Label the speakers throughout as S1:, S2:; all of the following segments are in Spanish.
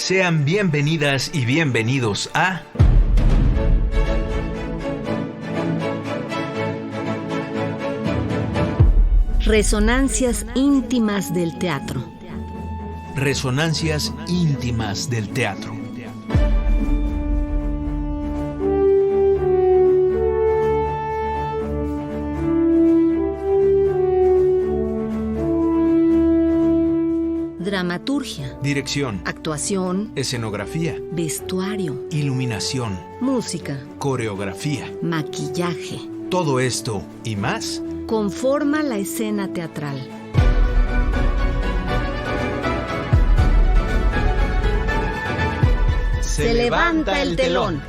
S1: Sean bienvenidas y bienvenidos a...
S2: Resonancias íntimas del teatro.
S1: Resonancias íntimas del teatro.
S2: Dramaturgia,
S1: Dirección,
S2: actuación,
S1: escenografía,
S2: vestuario,
S1: iluminación,
S2: música,
S1: coreografía.
S2: maquillaje.
S1: Todo esto y más
S2: Conforma la escena teatral. Se levanta el telón.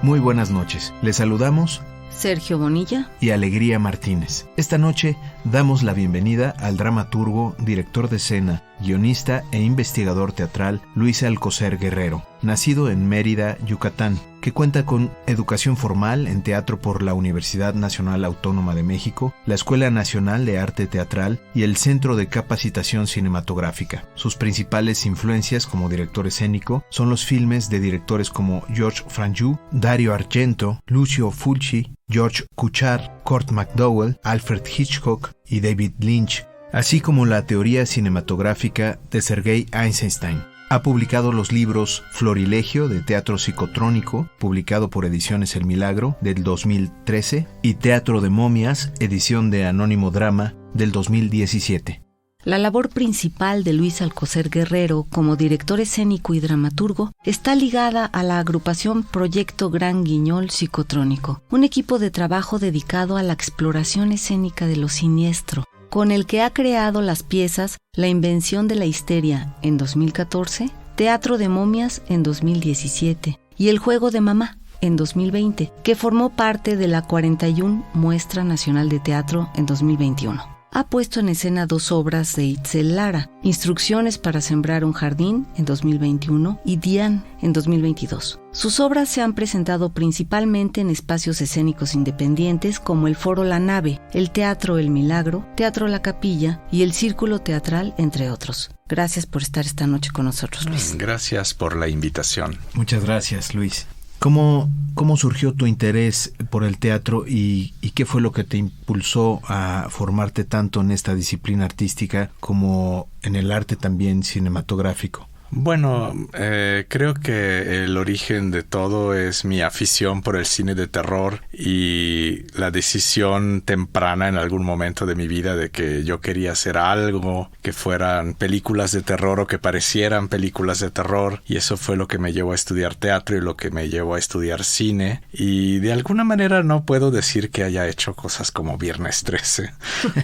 S3: Muy buenas noches. Les saludamos
S2: Sergio Bonilla
S3: y Alegría Martínez. Esta noche damos la bienvenida al dramaturgo, director de escena, guionista e investigador teatral Luis Alcocer Guerrero, nacido en Mérida, Yucatán, que cuenta con educación formal en teatro por la Universidad Nacional Autónoma de México, la Escuela Nacional de Arte Teatral y el Centro de Capacitación Cinematográfica. Sus principales influencias como director escénico son los filmes de directores como Georges Franju, Dario Argento, Lucio Fulci, George Kuchar, Kurt McDowell, Alfred Hitchcock y David Lynch, así como la teoría cinematográfica de Sergei Eisenstein. Ha publicado los libros Florilegio de Teatro Psicotrónico, publicado por Ediciones El Milagro, del 2013, y Teatro de Momias, edición de Anónimo Drama, del 2017.
S2: La labor principal de Luis Alcocer Guerrero como director escénico y dramaturgo está ligada a la agrupación Proyecto Gran Guiñol Psicotrónico, un equipo de trabajo dedicado a la exploración escénica de lo siniestro, con el que ha creado las piezas La Invención de la Histeria en 2014, Teatro de Momias en 2017 y El Juego de Mamá en 2020, que formó parte de la 41 Muestra Nacional de Teatro en 2021. Ha puesto en escena 2 obras de Itzel Lara, Instrucciones para sembrar un jardín en 2021 y Diane en 2022. Sus obras se han presentado principalmente en espacios escénicos independientes como el Foro La Nave, el Teatro El Milagro, Teatro La Capilla y el Círculo Teatral, entre otros. Gracias por estar esta noche con nosotros, Luis.
S4: Gracias por la invitación.
S3: Muchas gracias, Luis. ¿Cómo surgió tu interés por el teatro y qué fue lo que te impulsó a formarte tanto en esta disciplina artística como en el arte también cinematográfico?
S4: Bueno, creo que el origen de todo es mi afición por el cine de terror y la decisión temprana en algún momento de mi vida de que yo quería hacer algo que fueran películas de terror o que parecieran películas de terror, y eso fue lo que me llevó a estudiar teatro y lo que me llevó a estudiar cine, y de alguna manera no puedo decir que haya hecho cosas como Viernes 13,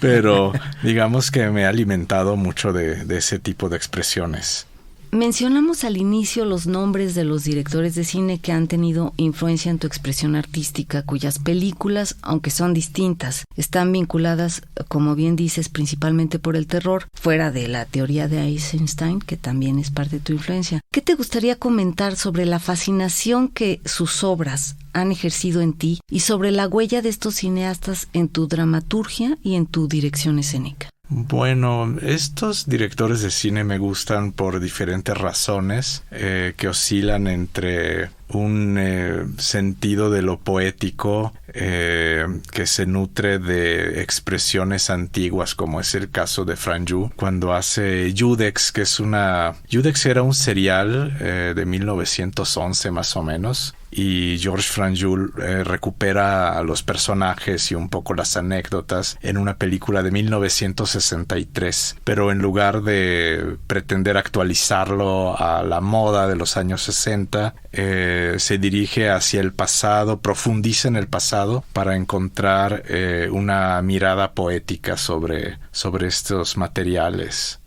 S4: pero digamos que me ha alimentado mucho de ese tipo de expresiones.
S2: Mencionamos al inicio los nombres de los directores de cine que han tenido influencia en tu expresión artística, cuyas películas, aunque son distintas, están vinculadas, como bien dices, principalmente por el terror, fuera de la teoría de Eisenstein, que también es parte de tu influencia. ¿Qué te gustaría comentar sobre la fascinación que sus obras han ejercido en ti y sobre la huella de estos cineastas en tu dramaturgia y en tu dirección escénica?
S4: Bueno, estos directores de cine me gustan por diferentes razones que oscilan entre un sentido de lo poético que se nutre de expresiones antiguas, como es el caso de Franju cuando hace Judex, que es Judex era un serial de 1911 más o menos, y Georges Franju recupera a los personajes y un poco las anécdotas en una película de 1963, pero en lugar de pretender actualizarlo a la moda de los años 60, se dirige hacia el pasado, profundiza en el pasado para encontrar una mirada poética sobre estos materiales.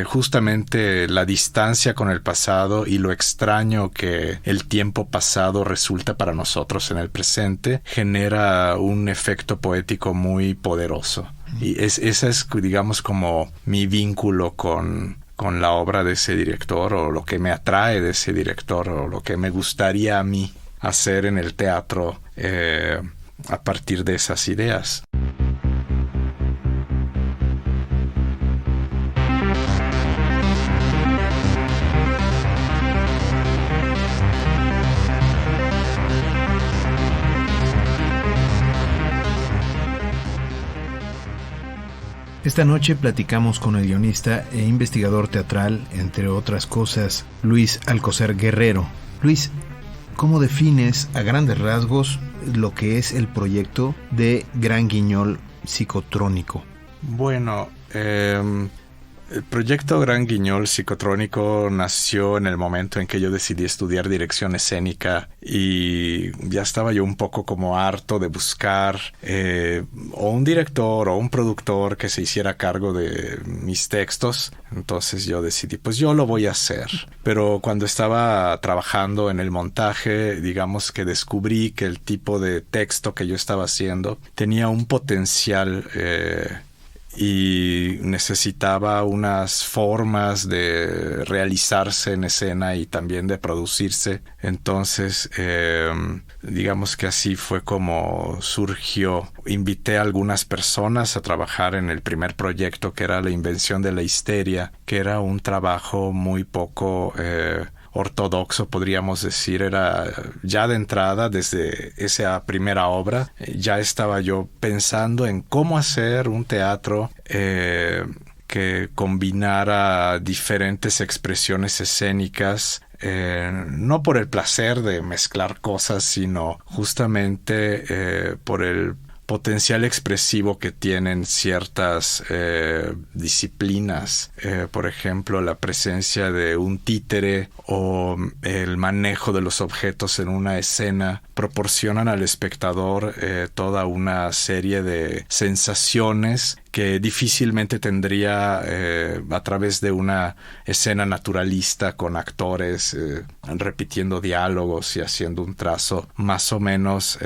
S4: justamente la distancia con el pasado y lo extraño que el tiempo pasado resulta para nosotros en el presente genera un efecto poético muy poderoso. Y esa es, digamos, como mi vínculo con la obra de ese director, o lo que me atrae de ese director, o lo que me gustaría a mí hacer en el teatro a partir de esas ideas.
S3: Esta noche platicamos con el guionista e investigador teatral, entre otras cosas, Luis Alcocer Guerrero. Luis, ¿cómo defines a grandes rasgos lo que es el proyecto de Gran Guiñol Psicotrónico?
S4: Bueno, el proyecto Gran Guiñol Psicotrónico nació en el momento en que yo decidí estudiar dirección escénica y ya estaba yo un poco como harto de buscar o un director o un productor que se hiciera cargo de mis textos. Entonces yo decidí, pues yo lo voy a hacer. Pero cuando estaba trabajando en el montaje, digamos que descubrí que el tipo de texto que yo estaba haciendo tenía un potencial y necesitaba unas formas de realizarse en escena y también de producirse. Entonces, digamos que así fue como surgió. Invité a algunas personas a trabajar en el primer proyecto, que era La Invención de la Histeria, que era un trabajo muy poco ortodoxo, podríamos decir. Era ya de entrada, desde esa primera obra, ya estaba yo pensando en cómo hacer un teatro que combinara diferentes expresiones escénicas, no por el placer de mezclar cosas, sino justamente por el potencial expresivo que tienen ciertas disciplinas, por ejemplo la presencia de un títere o el manejo de los objetos en una escena proporcionan al espectador toda una serie de sensaciones que difícilmente tendría a través de una escena naturalista con actores repitiendo diálogos y haciendo un trazo más o menos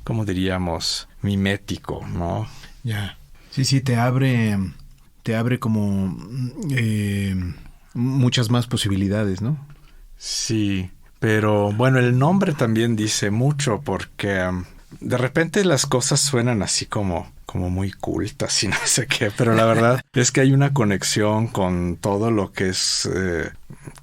S4: ¿cómo diríamos? Mimético, ¿no?
S3: Ya. Sí, te abre como muchas más posibilidades, ¿no?
S4: Sí, pero bueno, el nombre también dice mucho porque de repente las cosas suenan así como muy cultas y no sé qué, pero la verdad es que hay una conexión con todo lo que es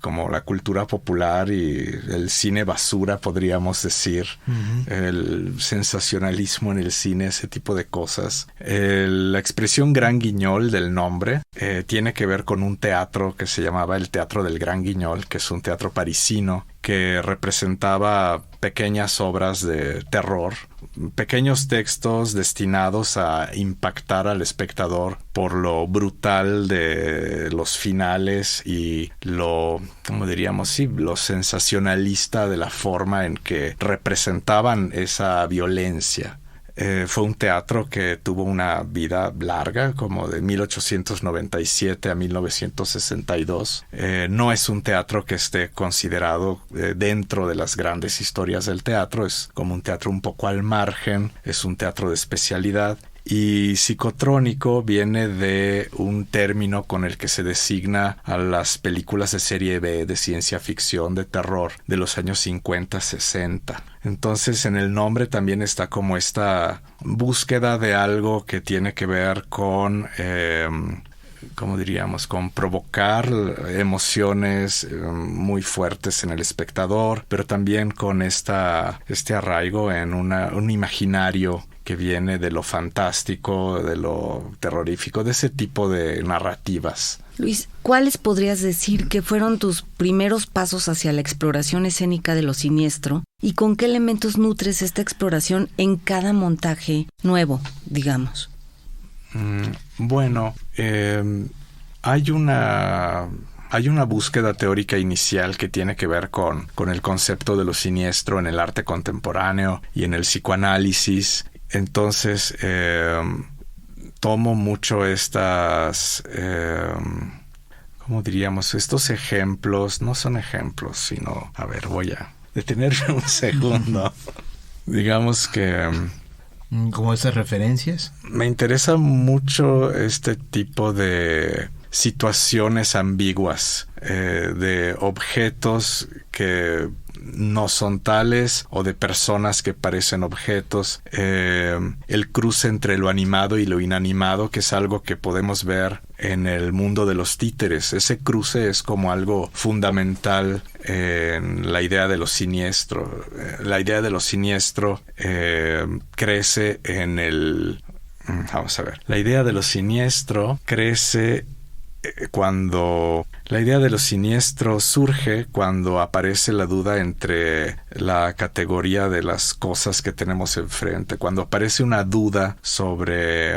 S4: como la cultura popular y el cine basura, podríamos decir. Uh-huh. El sensacionalismo en el cine, ese tipo de cosas. La expresión Gran Guiñol del nombre tiene que ver con un teatro que se llamaba el Teatro del Gran Guiñol, que es un teatro parisino que representaba pequeñas obras de terror, pequeños textos destinados a impactar al espectador por lo brutal de los finales y lo, ¿cómo diríamos? Sí, lo sensacionalista de la forma en que representaban esa violencia. Fue un teatro que tuvo una vida larga, como de 1897 a 1962. No es un teatro que esté considerado dentro de las grandes historias del teatro. Es como un teatro un poco al margen. Es un teatro de especialidad. Y psicotrónico viene de un término con el que se designa a las películas de serie B de ciencia ficción, de terror, de los años 50-60. Entonces en el nombre también está como esta búsqueda de algo que tiene que ver con, ¿cómo diríamos? Con provocar emociones muy fuertes en el espectador, pero también con este arraigo en un imaginario que viene de lo fantástico, de lo terrorífico, de ese tipo de narrativas.
S2: Luis, ¿cuáles podrías decir que fueron tus primeros pasos hacia la exploración escénica de lo siniestro y con qué elementos nutres esta exploración en cada montaje nuevo, digamos?
S4: Bueno, hay una búsqueda teórica inicial que tiene que ver con el concepto de lo siniestro en el arte contemporáneo y en el psicoanálisis. Entonces, tomo mucho estas ¿cómo diríamos? Estos ejemplos no son ejemplos, sino, a ver, voy a detenerme un segundo. Digamos que...
S3: ¿Como esas referencias?
S4: Me interesa mucho este tipo de situaciones ambiguas, de objetos que no son tales o de personas que parecen objetos, el cruce entre lo animado y lo inanimado, que es algo que podemos ver en el mundo de los títeres. Ese cruce es como algo fundamental en la idea de lo siniestro. La idea de lo siniestro crece en el... Vamos a ver. La idea de lo siniestro crece cuando... La idea de lo siniestro surge cuando aparece la duda entre la categoría de las cosas que tenemos enfrente. Cuando aparece una duda sobre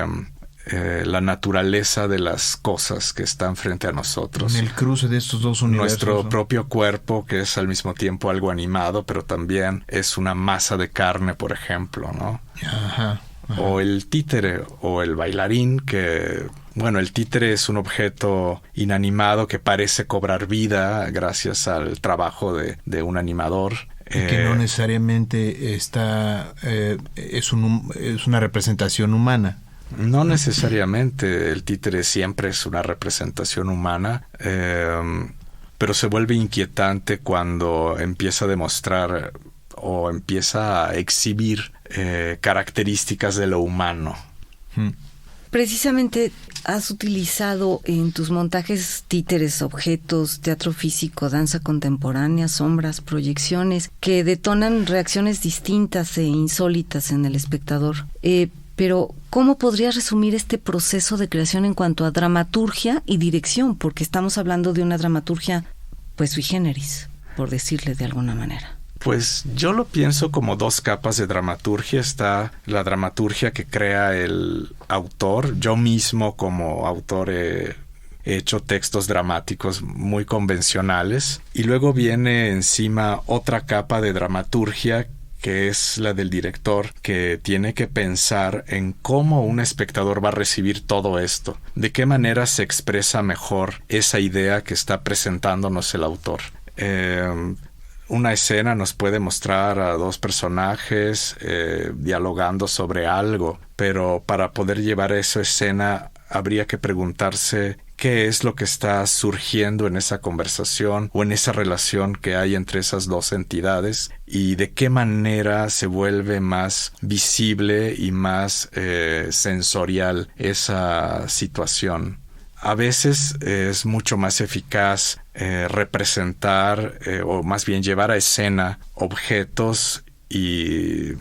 S4: la naturaleza de las cosas que están frente a nosotros.
S3: En el cruce de estos dos universos.
S4: Nuestro
S3: ¿no?
S4: propio cuerpo, que es al mismo tiempo algo animado, pero también es una masa de carne, por ejemplo, ¿no?
S3: Ajá.
S4: O el títere o el bailarín, que... Bueno, el títere es un objeto inanimado que parece cobrar vida gracias al trabajo de un animador.
S3: Y que no necesariamente está es una representación humana.
S4: No necesariamente. El títere siempre es una representación humana, pero se vuelve inquietante cuando empieza a demostrar o empieza a exhibir características de lo humano.
S2: Precisamente has utilizado en tus montajes títeres, objetos, teatro físico, danza contemporánea, sombras, proyecciones, que detonan reacciones distintas e insólitas en el espectador. Pero, ¿cómo podrías resumir este proceso de creación en cuanto a dramaturgia y dirección? Porque estamos hablando de una dramaturgia, pues, sui generis, por decirle de alguna manera.
S4: Pues yo lo pienso como dos capas de dramaturgia. Está la dramaturgia que crea el autor. Yo mismo como autor he hecho textos dramáticos muy convencionales. Y luego viene encima otra capa de dramaturgia que es la del director, que tiene que pensar en cómo un espectador va a recibir todo esto. De qué manera se expresa mejor esa idea que está presentándonos el autor. Una escena nos puede mostrar a dos personajes dialogando sobre algo, pero para poder llevar esa escena habría que preguntarse qué es lo que está surgiendo en esa conversación o en esa relación que hay entre esas dos entidades y de qué manera se vuelve más visible y más sensorial esa situación. A veces es mucho más eficaz representar o más bien llevar a escena objetos y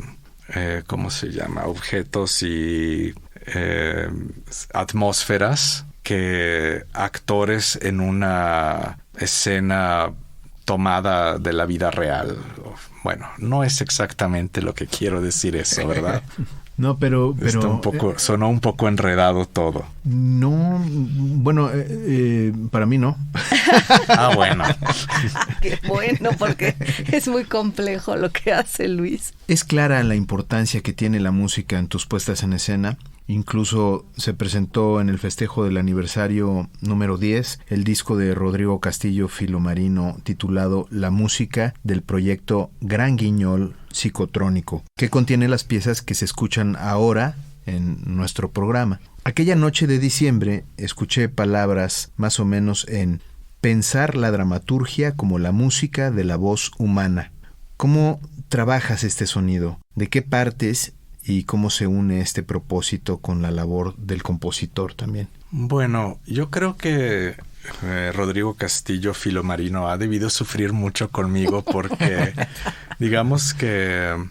S4: ¿cómo se llama? Objetos y atmósferas que actores en una escena tomada de la vida real. Bueno, no es exactamente lo que quiero decir eso, ¿verdad?
S3: No, pero
S4: sonó un poco enredado todo.
S3: No, bueno, para mí no.
S4: Bueno.
S2: Qué bueno, porque es muy complejo lo que hace Luis.
S3: Es clara la importancia que tiene la música en tus puestas en escena. Incluso se presentó en el festejo del aniversario número 10 el disco de Rodrigo Castillo Filomarino titulado La música del proyecto Gran Guiñol Psicotrónico, que contiene las piezas que se escuchan ahora en nuestro programa. Aquella noche de diciembre escuché palabras más o menos en pensar la dramaturgia como la música de la voz humana. ¿Cómo trabajas este sonido? ¿De qué partes? ¿Y cómo se une este propósito con la labor del compositor también?
S4: Bueno, yo creo que Rodrigo Castillo Filomarino ha debido sufrir mucho conmigo porque digamos que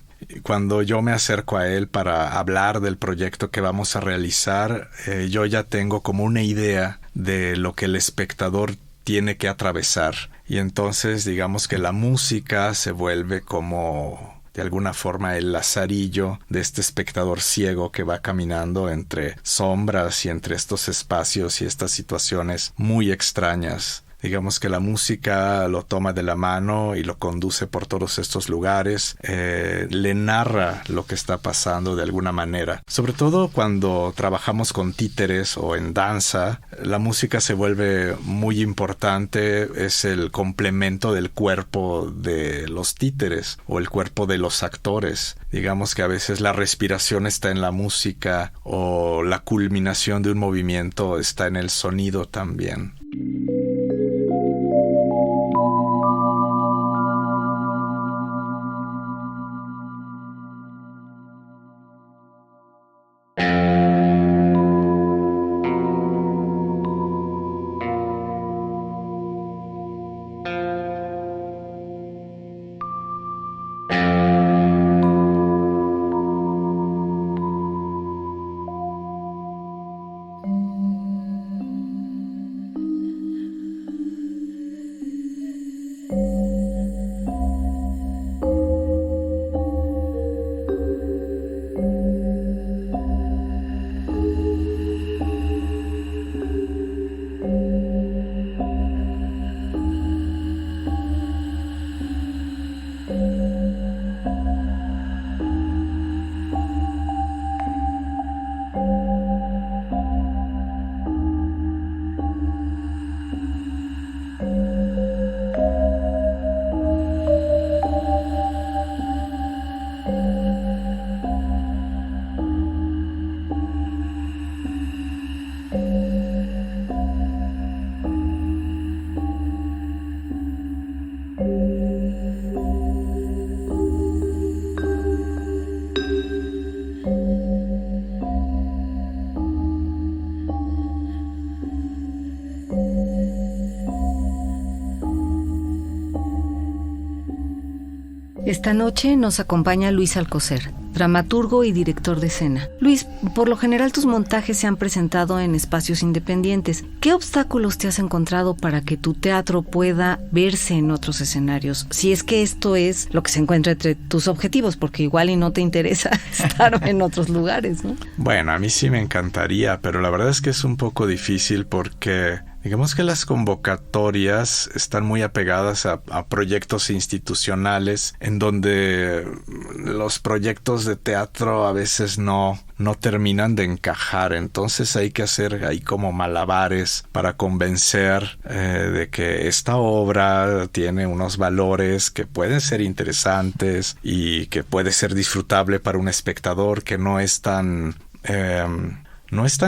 S4: cuando yo me acerco a él para hablar del proyecto que vamos a realizar, yo ya tengo como una idea de lo que el espectador tiene que atravesar. Y entonces digamos que la música se vuelve como de alguna forma el lazarillo de este espectador ciego que va caminando entre sombras y entre estos espacios y estas situaciones muy extrañas. Digamos que la música lo toma de la mano y lo conduce por todos estos lugares, le narra lo que está pasando de alguna manera. Sobre todo cuando trabajamos con títeres o en danza, la música se vuelve muy importante, es el complemento del cuerpo de los títeres o el cuerpo de los actores. Digamos que a veces la respiración está en la música o la culminación de un movimiento está en el sonido también.
S2: Esta noche nos acompaña Luis Alcocer, dramaturgo y director de escena. Luis, por lo general tus montajes se han presentado en espacios independientes. ¿Qué obstáculos te has encontrado para que tu teatro pueda verse en otros escenarios? Si es que esto es lo que se encuentra entre tus objetivos, porque igual y no te interesa estar en otros lugares, ¿no?
S4: Bueno, a mí sí me encantaría, pero la verdad es que es un poco difícil porque digamos que las convocatorias están muy apegadas a proyectos institucionales en donde los proyectos de teatro a veces no terminan de encajar. Entonces hay que hacer ahí como malabares para convencer de que esta obra tiene unos valores que pueden ser interesantes y que puede ser disfrutable para un espectador, que no es tan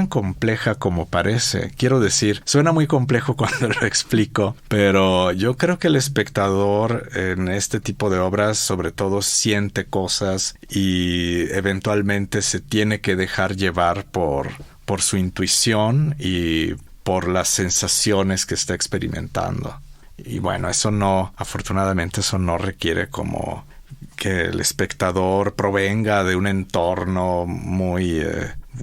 S4: compleja como parece. Quiero decir, suena muy complejo cuando lo explico, pero yo creo que el espectador en este tipo de obras sobre todo siente cosas y eventualmente se tiene que dejar llevar por su intuición y por las sensaciones que está experimentando. Y bueno, afortunadamente eso no requiere como que el espectador provenga de un entorno muy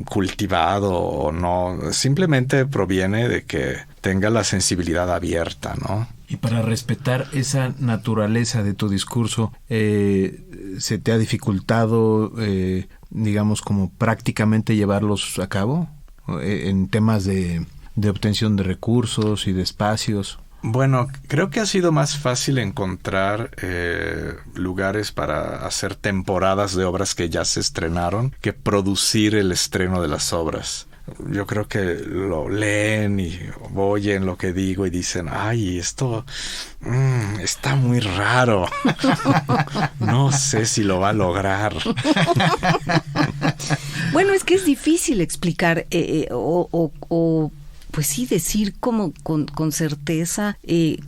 S4: cultivado o no, simplemente proviene de que tenga la sensibilidad abierta, ¿no?
S3: Y para respetar esa naturaleza de tu discurso, ¿se te ha dificultado, digamos, como prácticamente llevarlos a cabo en temas de obtención de recursos y de espacios?
S4: Bueno, creo que ha sido más fácil encontrar lugares para hacer temporadas de obras que ya se estrenaron que producir el estreno de las obras. Yo creo que lo leen y oyen lo que digo y dicen, ay, esto está muy raro. No sé si lo va a lograr.
S2: Bueno, es que es difícil explicar pues sí, decir como con certeza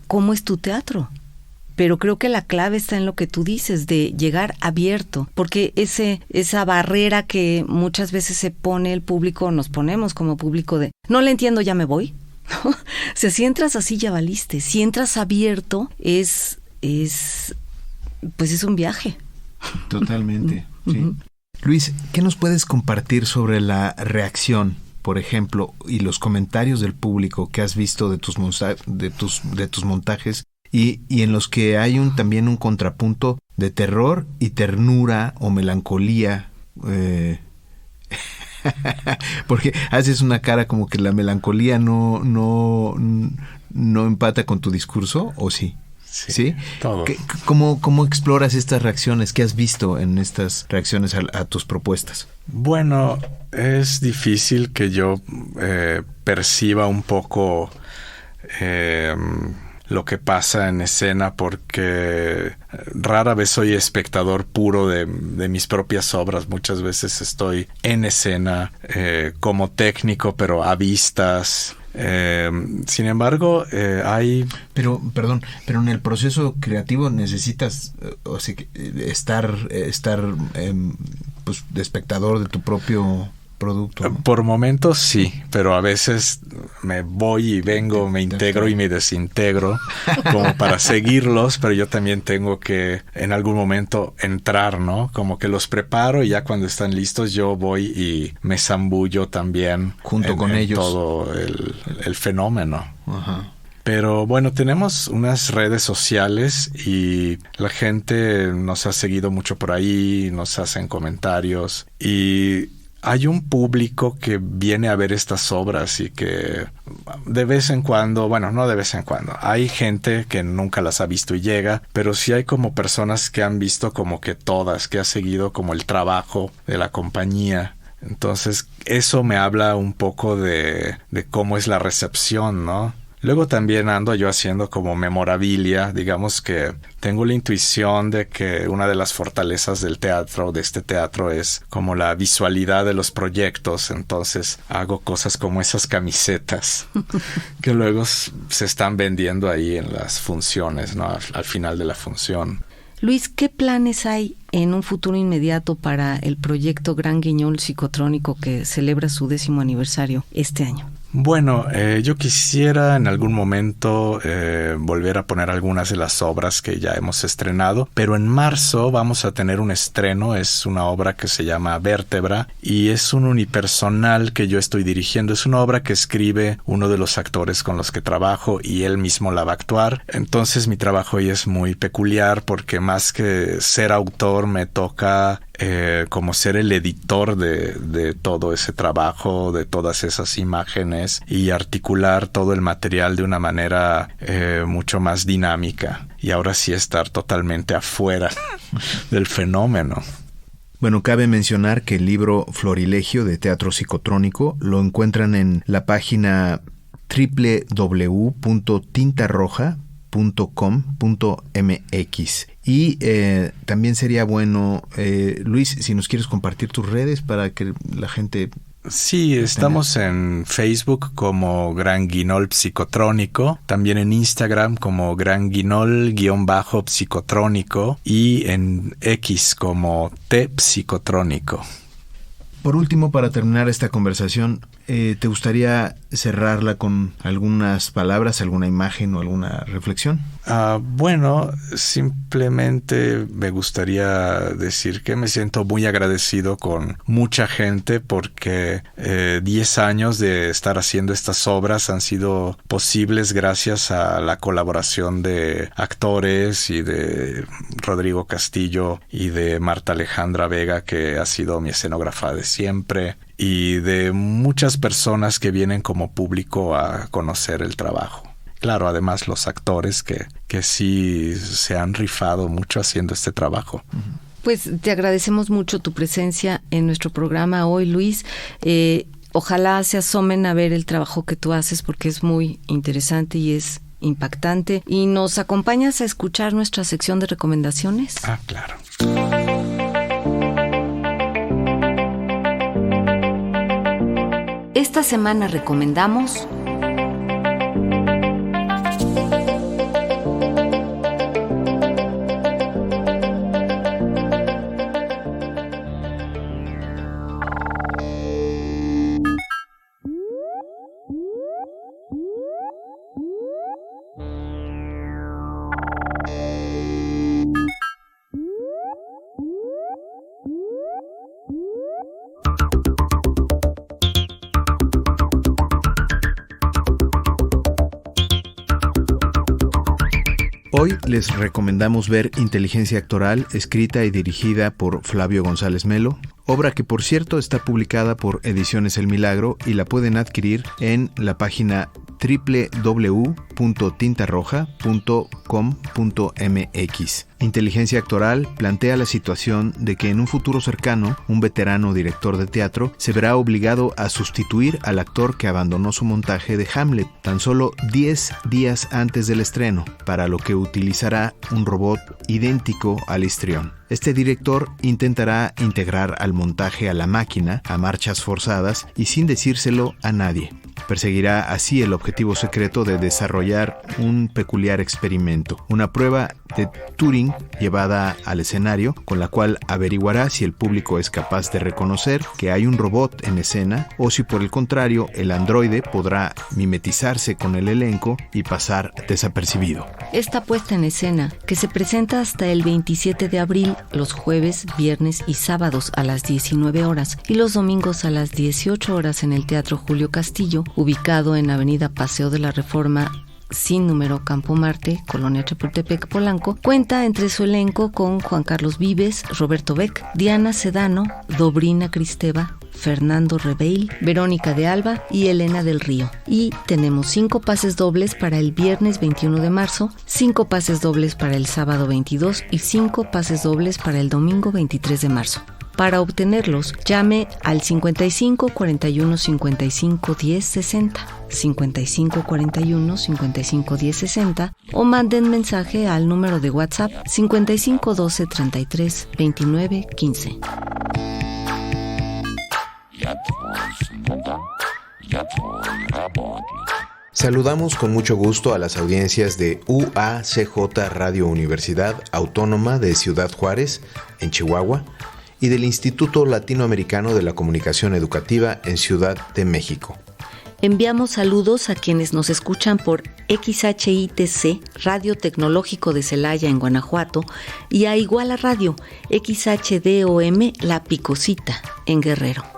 S2: cómo es tu teatro. Pero creo que la clave está en lo que tú dices, de llegar abierto, porque esa barrera que muchas veces se pone el público, nos ponemos como público de, no le entiendo, ya me voy. O sea, si entras así ya valiste, si entras abierto es un viaje.
S3: Totalmente, sí. Luis, ¿qué nos puedes compartir sobre la reacción, por ejemplo, y los comentarios del público que has visto de tus montajes y en los que hay también un contrapunto de terror y ternura o melancolía Porque haces una cara como que la melancolía no empata con tu discurso, ¿o sí?
S4: Sí, todo.
S3: ¿Cómo exploras estas reacciones? ¿Qué has visto en estas reacciones a tus propuestas?
S4: Bueno, es difícil que yo perciba un poco lo que pasa en escena, porque rara vez soy espectador puro de mis propias obras. Muchas veces estoy en escena como técnico, pero a vistas. Sin embargo, hay... Pero
S3: en el proceso creativo necesitas estar pues, de espectador de tu propio producto, ¿no?
S4: Por momentos sí, pero a veces me voy y vengo, me integro y me desintegro como para seguirlos, pero yo también tengo que en algún momento entrar, ¿no? Como que los preparo y ya cuando están listos yo voy y me zambullo también
S3: junto con ellos
S4: todo el fenómeno.
S3: Ajá.
S4: Pero bueno, tenemos unas redes sociales y la gente nos ha seguido mucho por ahí, nos hacen comentarios y hay un público que viene a ver estas obras y que de vez en cuando, bueno, no de vez en cuando, hay gente que nunca las ha visto y llega, pero sí hay como personas que han visto como que todas, que ha seguido como el trabajo de la compañía. Entonces, eso me habla un poco de cómo es la recepción, ¿no? Luego también ando yo haciendo como memorabilia. Digamos que tengo la intuición de que una de las fortalezas del teatro, de este teatro, es como la visualidad de los proyectos. Entonces hago cosas como esas camisetas que luego se están vendiendo ahí en las funciones, ¿no? Al final de la función.
S2: Luis, ¿qué planes hay en un futuro inmediato para el proyecto Gran Guiñol Psicotrónico que celebra su 10º aniversario este año?
S4: Bueno, yo quisiera en algún momento volver a poner algunas de las obras que ya hemos estrenado, pero en marzo vamos a tener un estreno. Es una obra que se llama Vértebra y es un unipersonal que yo estoy dirigiendo. Es una obra que escribe uno de los actores con los que trabajo y él mismo la va a actuar. Entonces mi trabajo ahí es muy peculiar porque más que ser autor me toca como ser el editor de todo ese trabajo, de todas esas imágenes y articular todo el material de una manera mucho más dinámica y ahora sí estar totalmente afuera del fenómeno.
S3: Bueno, cabe mencionar que el libro Florilegio de Teatro Psicotrónico lo encuentran en la página www.tintarroja.com.mx y también sería bueno, Luis, si nos quieres compartir tus redes para que la gente...
S4: Sí, estamos en Facebook como Gran Guiñol Psicotrónico, también en Instagram como Gran Guiñol_Psicotrónico y en X como T Psicotrónico.
S3: Por último, para terminar esta conversación, ¿te gustaría cerrarla con algunas palabras, alguna imagen o alguna reflexión?
S4: Bueno, simplemente me gustaría decir que me siento muy agradecido con mucha gente porque 10 años de estar haciendo estas obras han sido posibles gracias a la colaboración de actores y de Rodrigo Castillo y de Marta Alejandra Vega, que ha sido mi escenógrafa de siempre, y de muchas personas que vienen como público a conocer el trabajo. Claro, además los actores que sí se han rifado mucho haciendo este trabajo.
S2: Pues te agradecemos mucho tu presencia en nuestro programa hoy, Luis. Ojalá se asomen a ver el trabajo que tú haces porque es muy interesante y es impactante. ¿Y nos acompañas a escuchar nuestra sección de recomendaciones?
S4: Claro.
S2: Esta semana recomendamos
S3: Hoy les recomendamos ver Inteligencia Actoral, escrita y dirigida por Flavio González Melo, obra que por cierto está publicada por Ediciones El Milagro y la pueden adquirir en la página www.tintarroja.com.mx. Inteligencia Actoral plantea la situación de que en un futuro cercano, un veterano director de teatro se verá obligado a sustituir al actor que abandonó su montaje de Hamlet tan solo 10 días antes del estreno, para lo que utilizará un robot idéntico al histrión. Este director intentará integrar al montaje a la máquina a marchas forzadas y sin decírselo a nadie. Perseguirá así el objetivo secreto de desarrollar un peculiar experimento, una prueba de Turing llevada al escenario, con la cual averiguará si el público es capaz de reconocer que hay un robot en escena o si por el contrario el androide podrá mimetizarse con el elenco y pasar desapercibido.
S2: Esta puesta en escena, que se presenta hasta el 27 de abril, los jueves, viernes y sábados a las 19 horas y los domingos a las 18 horas en el Teatro Julio Castillo, ubicado en Avenida Paseo de la Reforma sin número, Campo Marte, Colonia Chapultepec, Polanco, cuenta entre su elenco con Juan Carlos Vives, Roberto Beck, Diana Sedano, Dobrina Cristeva, Fernando Reveil, Verónica de Alba y Elena del Río. Y tenemos 5 pases dobles para el viernes 21 de marzo, 5 pases dobles para el sábado 22 y 5 pases dobles para el domingo 23 de marzo. Para obtenerlos, llame al 55 41 55 10 60, 55 41 55 10 60 o manden mensaje al número de WhatsApp 55 12 33 29 15.
S3: Saludamos con mucho gusto a las audiencias de UACJ Radio Universidad Autónoma de Ciudad Juárez, en Chihuahua, y del Instituto Latinoamericano de la Comunicación Educativa en Ciudad de México.
S2: Enviamos saludos a quienes nos escuchan por XHITC, Radio Tecnológico de Celaya en Guanajuato, y a Iguala Radio, XHDOM La Picosita en Guerrero.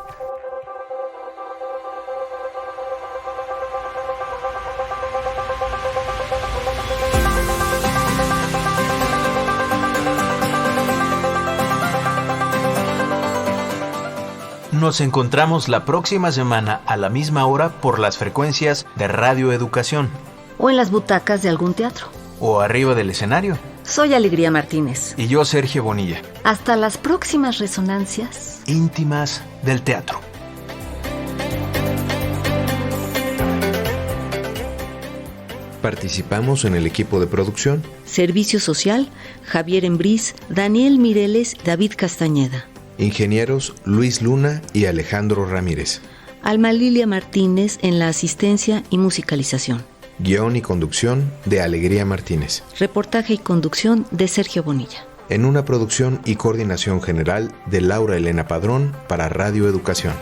S1: Nos encontramos la próxima semana a la misma hora por las frecuencias de Radio Educación.
S2: O en las butacas de algún teatro.
S1: O arriba del escenario.
S2: Soy Alegría Martínez.
S1: Y yo, Sergio Bonilla.
S2: Hasta las próximas resonancias
S1: íntimas del teatro.
S3: Participamos en el equipo de producción.
S2: Servicio Social, Javier Embriz, Daniel Mireles, David Castañeda.
S3: Ingenieros Luis Luna y Alejandro Ramírez.
S2: Alma Lilia Martínez en la asistencia y musicalización.
S3: Guión y conducción de Alegría Martínez.
S2: Reportaje y conducción de Sergio Bonilla.
S3: En una producción y coordinación general de Laura Elena Padrón para Radio Educación.